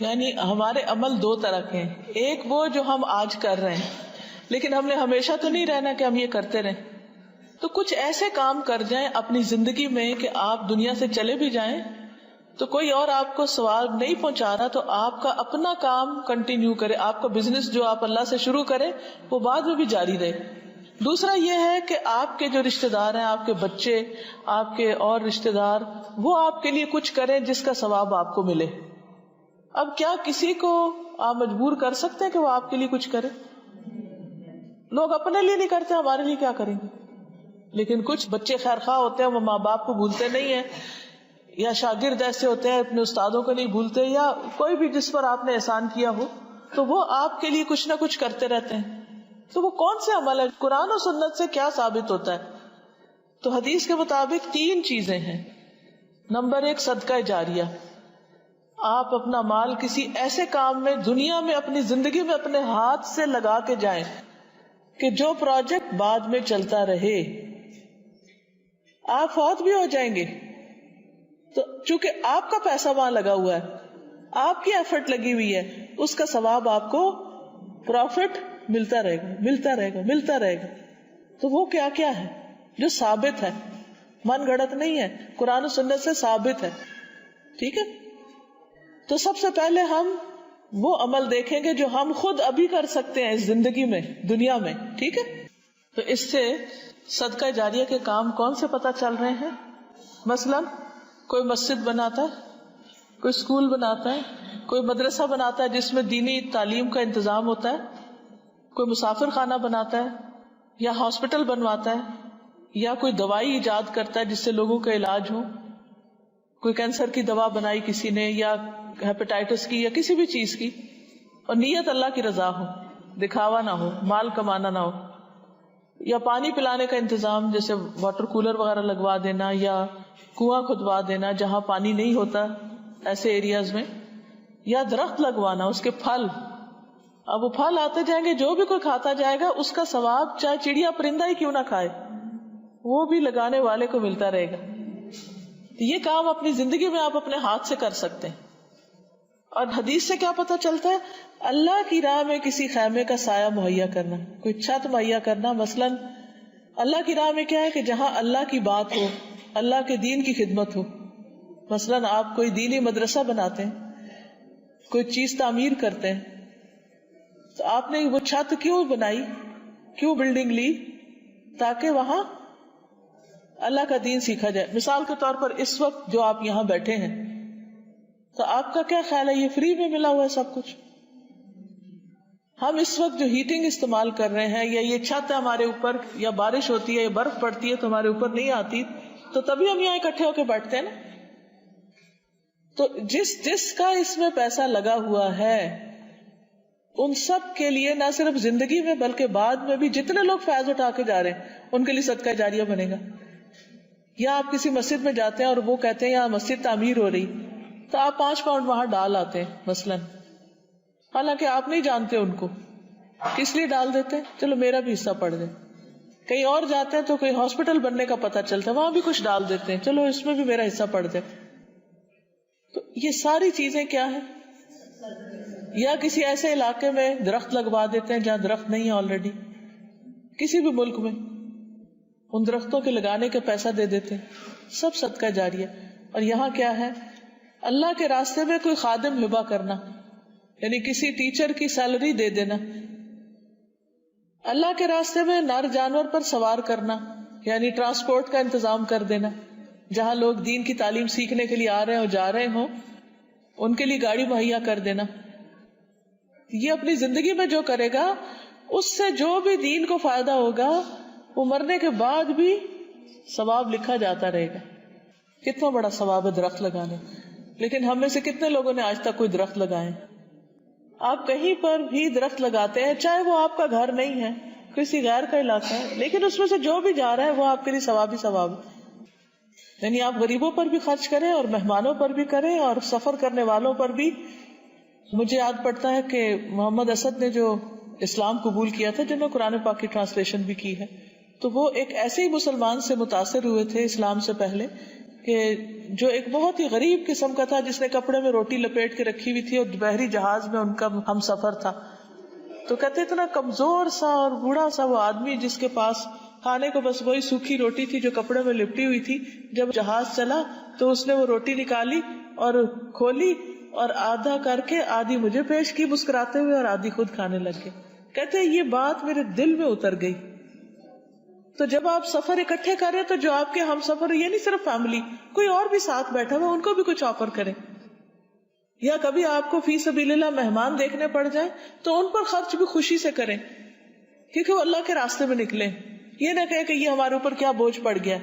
یعنی ہمارے عمل دو طرح کے ہیں. ایک وہ جو ہم آج کر رہے ہیں، لیکن ہم نے ہمیشہ تو نہیں رہنا کہ ہم یہ کرتے رہیں. تو کچھ ایسے کام کر جائیں اپنی زندگی میں کہ آپ دنیا سے چلے بھی جائیں تو کوئی اور آپ کو ثواب نہیں پہنچا رہا، تو آپ کا اپنا کام کنٹینیو کرے. آپ کا بزنس جو آپ اللہ سے شروع کرے وہ بعد میں بھی جاری رہے. دوسرا یہ ہے کہ آپ کے جو رشتہ دار ہیں، آپ کے بچے، آپ کے اور رشتہ دار، وہ آپ کے لیے کچھ کریں جس کا ثواب آپ کو ملے. اب کیا کسی کو آپ مجبور کر سکتے ہیں کہ وہ آپ کے لیے کچھ کرے؟ لوگ اپنے لیے نہیں کرتے، ہمارے لیے کیا کریں گے؟ لیکن کچھ بچے خیر خواہ ہوتے ہیں، وہ ماں باپ کو بھولتے نہیں ہیں، یا شاگرد ایسے ہوتے ہیں اپنے استادوں کو نہیں بھولتے، یا کوئی بھی جس پر آپ نے احسان کیا ہو تو وہ آپ کے لیے کچھ نہ کچھ کرتے رہتے ہیں. تو وہ کون سے عمل ہے؟ قرآن و سنت سے کیا ثابت ہوتا ہے؟ تو حدیث کے مطابق 3 چیزیں ہیں. نمبر 1 صدقہ جاریہ. آپ اپنا مال کسی ایسے کام میں دنیا میں اپنی زندگی میں اپنے ہاتھ سے لگا کے جائیں کہ جو پروجیکٹ بعد میں چلتا رہے. آپ فوت بھی ہو جائیں گے تو چونکہ آپ کا پیسہ وہاں لگا ہوا ہے، آپ کی ایفرٹ لگی ہوئی ہے، اس کا ثواب آپ کو پروفٹ ملتا رہے گا، ملتا رہے گا، ملتا رہے گا. تو وہ کیا کیا ہے جو ثابت ہے، من گھڑت نہیں ہے، قرآن و سنت سے ثابت ہے. ٹھیک ہے. تو سب سے پہلے ہم وہ عمل دیکھیں گے جو ہم خود ابھی کر سکتے ہیں اس زندگی میں، دنیا میں. ٹھیک ہے. تو اس سے صدقہ جاریہ کے کام کون سے پتہ چل رہے ہیں؟ مثلا کوئی مسجد بناتا ہے، کوئی اسکول بناتا ہے، کوئی مدرسہ بناتا ہے جس میں دینی تعلیم کا انتظام ہوتا ہے، کوئی مسافر خانہ بناتا ہے یا ہاسپٹل بنواتا ہے، یا کوئی دوائی ایجاد کرتا ہے جس سے لوگوں کا علاج ہو. کوئی کینسر کی دوا بنائی کسی نے، یا ہیپیٹائٹس کی، یا کسی بھی چیز کی، اور نیت اللہ کی رضا ہو، دکھاوا نہ ہو، مال کمانا نہ ہو. یا پانی پلانے کا انتظام، جیسے واٹر کولر وغیرہ لگوا دینا، یا کنواں کھدوا دینا جہاں پانی نہیں ہوتا ایسے ایریاز میں. یا درخت لگوانا، اس کے پھل، اب وہ پھل آتے جائیں گے، جو بھی کوئی کھاتا جائے گا اس کا ثواب چاہے چڑیا پرندہ ہی کیوں نہ کھائے، وہ بھی لگانے والے کو ملتا رہے گا. یہ کام اپنی زندگی میں آپ اپنے ہاتھ سے کر سکتے ہیں. اور حدیث سے کیا پتہ چلتا ہے؟ اللہ کی راہ میں کسی خیمے کا سایہ مہیا کرنا، کوئی چھت مہیا کرنا. مثلا اللہ کی راہ میں کیا ہے کہ جہاں اللہ کی بات ہو، اللہ کے دین کی خدمت ہو. مثلا آپ کوئی دینی مدرسہ بناتے ہیں، کوئی چیز تعمیر کرتے ہیں، تو آپ نے وہ چھت کیوں بنائی، کیوں بلڈنگ لی؟ تاکہ وہاں اللہ کا دین سیکھا جائے. مثال کے طور پر اس وقت جو آپ یہاں بیٹھے ہیں، تو آپ کا کیا خیال ہے، یہ فری میں ملا ہوا ہے سب کچھ؟ ہم اس وقت جو ہیٹنگ استعمال کر رہے ہیں، یا یہ چھت ہے ہمارے اوپر، یا بارش ہوتی ہے یا برف پڑتی ہے تو ہمارے اوپر نہیں آتی، تو تبھی ہم یہاں اکٹھے ہو کے بیٹھتے ہیں نا. تو جس کا اس میں پیسہ لگا ہوا ہے، ان سب کے لیے نہ صرف زندگی میں بلکہ بعد میں بھی جتنے لوگ فیض اٹھا کے جا رہے ہیں ان کے لیے صدقہ جاریہ بنے گا. یا آپ کسی مسجد میں جاتے ہیں اور وہ کہتے ہیں یہاں مسجد تعمیر ہو رہی، تو آپ 5 پاؤنڈ وہاں ڈال آتے ہیں مثلا، حالانکہ آپ نہیں جانتے ان کو، کس لیے ڈال دیتے ہیں، چلو میرا بھی حصہ پڑ جائے. کہیں اور جاتے ہیں تو کوئی ہاسپٹل بننے کا پتہ چلتا ہے، وہاں بھی کچھ ڈال دیتے ہیں، چلو اس میں بھی میرا حصہ پڑ جائے. تو یہ ساری چیزیں کیا ہیں؟ یا کسی ایسے علاقے میں درخت لگوا دیتے ہیں جہاں درخت نہیں ہے آلریڈی، کسی بھی ملک میں ان درختوں کے لگانے کے پیسہ دے دیتے ہیں، سب صدقہ جاریہ. اور یہاں کیا ہے؟ اللہ کے راستے میں کوئی خادم ہبہ کرنا، یعنی کسی ٹیچر کی سیلری دے دینا. اللہ کے راستے میں نر جانور پر سوار کرنا، یعنی ٹرانسپورٹ کا انتظام کر دینا. جہاں لوگ دین کی تعلیم سیکھنے کے لیے آ رہے ہوں، جا رہے ہوں، ان کے لیے گاڑی مہیا کر دینا. یہ اپنی زندگی میں جو کرے گا اس سے جو بھی دین کو فائدہ ہوگا وہ مرنے کے بعد بھی ثواب لکھا جاتا رہے گا. کتنا بڑا ثواب ہے درخت لگانے. لیکن ہم میں سے کتنے لوگوں نے آج تک کوئی درخت لگائے؟ آپ کہیں پر بھی درخت لگاتے ہیں، چاہے وہ آپ کا گھر نہیں ہے، کسی غیر کا علاقہ ہے، لیکن اس میں سے جو بھی جا رہا ہے وہ آپ کے لیے ثواب ہی ثواب ہے. یعنی آپ غریبوں پر بھی خرچ کریں اور مہمانوں پر بھی کریں اور سفر کرنے والوں پر بھی. مجھے یاد پڑتا ہے کہ محمد اسد نے جو اسلام قبول کیا تھا، جنہوں نے قرآن پاک کی ٹرانسلیشن بھی کی ہے، تو وہ ایک ایسے ہی مسلمان سے متاثر ہوئے تھے اسلام سے پہلے کہ جو ایک بہت ہی غریب قسم کا تھا، جس نے کپڑے میں روٹی لپیٹ کے رکھی ہوئی تھی اور بحری جہاز میں ان کا ہم سفر تھا. تو کہتے اتنا کمزور سا اور بوڑھا سا وہ آدمی جس کے پاس کھانے کو بس وہی سوکھی روٹی تھی جو کپڑے میں لپٹی ہوئی تھی. جب جہاز چلا تو اس نے وہ روٹی نکالی اور کھولی اور آدھا کر کے آدھی مجھے پیش کی مسکراتے ہوئے اور آدھی خود کھانے لگ گئے. کہتے یہ بات میرے دل میں اتر گئی. تو جب آپ سفر اکٹھے کر رہے تو جو آپ کے ہم سفر، یہ نہیں صرف فیملی، کوئی اور بھی ساتھ بیٹھا ہوا ان کو بھی کچھ آفر کریں. یا کبھی آپ کو فی سبیل اللہ مہمان دیکھنے پڑ جائے تو ان پر خرچ بھی خوشی سے کریں، کیونکہ وہ اللہ کے راستے میں نکلے. یہ نہ کہیں کہ یہ ہمارے اوپر کیا بوجھ پڑ گیا.